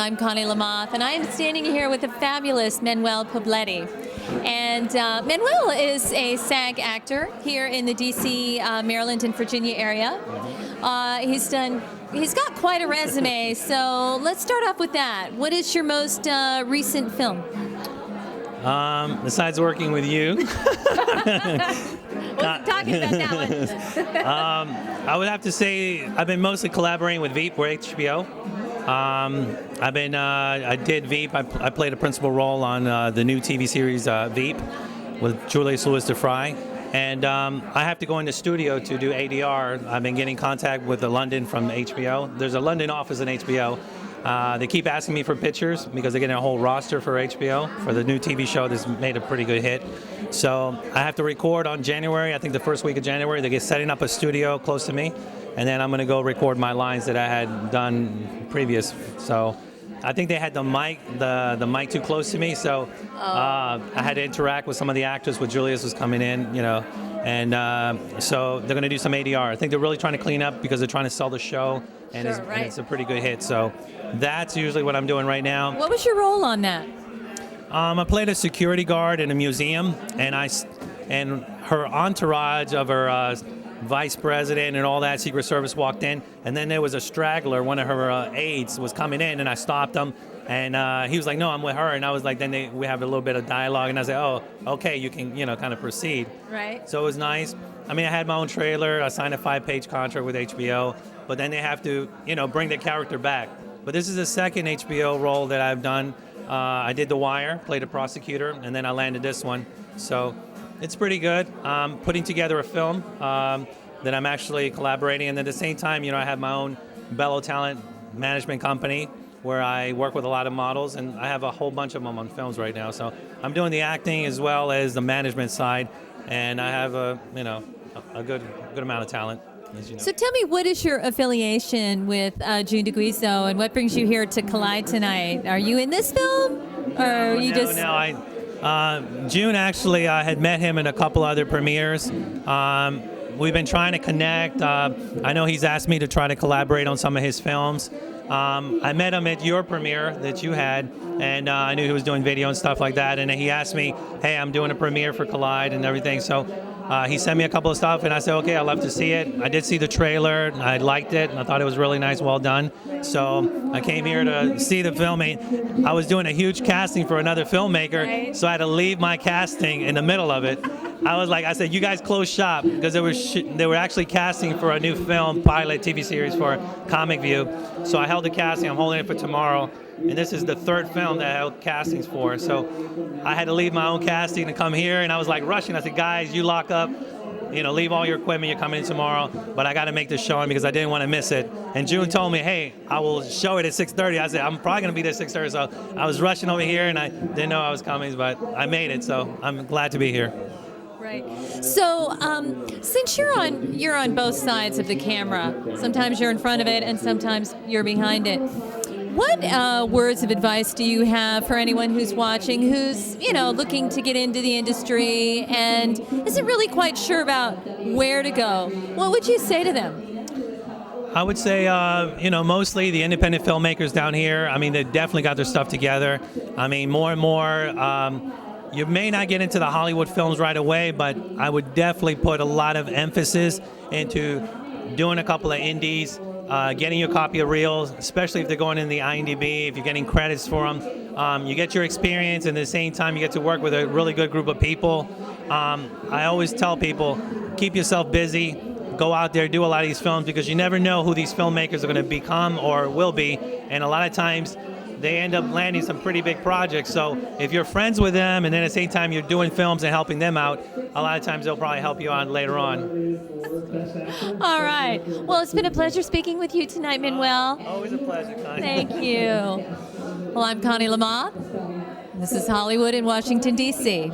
I'm Connie Lamoth, and I am standing here with the fabulous Manuel Poblete. And Manuel is a SAG actor here in the D.C., Maryland, and Virginia area. He's got quite a resume, so let's start off with that. What is your most recent film? Besides working with you. Wasn't talking about that one. I would have to say I've been mostly collaborating with Veep or HBO. I did Veep. I played a principal role on the new TV series Veep with Julius Lewis-DeFry. And I have to go in the studio to do ADR. I've been getting contact with the London from HBO. There's a London office in HBO. They keep asking me for pictures because they're getting a whole roster for HBO for the new TV show that's made a pretty good hit. So I have to record on January, I think the first week of January. They're setting up a studio close to me, and then I'm going to go record my lines that I had done previous. So I think they had the mic too close to me, so I had to interact with some of the actors when Julius was coming in, you know, and so they're going to do some ADR. I think they're really trying to clean up because they're trying to sell the show, and, Sure, right. and it's a pretty good hit. So that's usually what I'm doing right now. What was your role on that? I played a security guard in a museum, and her entourage of her vice president and all that Secret Service walked in, and then there was a straggler, one of her aides was coming in, and I stopped him, and he was like, no, I'm with her, and I was like, then we have a little bit of dialogue, and I said, oh, okay, you can, kind of proceed. Right. So it was nice. I mean, I had my own trailer. I signed a 5-page contract with HBO, but then they have to, bring the character back. But this is the second HBO role that I've done. I did The Wire, played a prosecutor, and then I landed this one. So it's pretty good. Putting together a film that I'm actually collaborating, and at the same time, I have my own Bello Talent management company where I work with a lot of models, and I have a whole bunch of them on films right now. So I'm doing the acting as well as the management side, and I have a good amount of talent. So tell me, what is your affiliation with June DeGuiso, and what brings you here to Collide tonight? Are you in this film, or are you just... No, June, actually, I had met him in a couple other premieres. We've been trying to connect. I know he's asked me to try to collaborate on some of his films. I met him at your premiere that you had, and I knew he was doing video and stuff like that, and he asked me, hey, I'm doing a premiere for Collide and everything, so he sent me a couple of stuff, and I said, okay, I'd love to see it. I did see the trailer, I liked it, and I thought it was really nice, well done. So I came here to see the film. I was doing a huge casting for another filmmaker, right. So I had to leave my casting in the middle of it. I said, you guys close shop, because they were actually casting for a new film, pilot TV series for Comic View. So I held the casting, I'm holding it for tomorrow. And this is the third film that I held castings for. So I had to leave my own casting to come here, and I was like rushing. I said, guys, you lock up, leave all your equipment, you're coming in tomorrow, but I got to make this showing because I didn't want to miss it. And June told me, hey, I will show it at 6:30. I said, I'm probably going to be there at 6:30. So I was rushing over here, and I didn't know I was coming, but I made it, so I'm glad to be here. Right. So, since you're on both sides of the camera, sometimes you're in front of it and sometimes you're behind it. What words of advice do you have for anyone who's watching, who's looking to get into the industry and isn't really quite sure about where to go? What would you say to them? I would say, mostly the independent filmmakers down here. I mean, they definitely got their stuff together. I mean, more and more. You may not get into the Hollywood films right away, but I would definitely put a lot of emphasis into doing a couple of indies, getting your copy of reels, especially if they're going in the IMDb, if you're getting credits for them. You get your experience, and at the same time, you get to work with a really good group of people. I always tell people, keep yourself busy, go out there, do a lot of these films, because you never know who these filmmakers are going to become or will be, and a lot of times, they end up landing some pretty big projects. So if you're friends with them and then at the same time you're doing films and helping them out, a lot of times they'll probably help you out later on. All right. Well, it's been a pleasure speaking with you tonight, Manuel. Always a pleasure, Connie. Thank you. Well, I'm Connie Lamoth. This is Hollywood in Washington, D.C.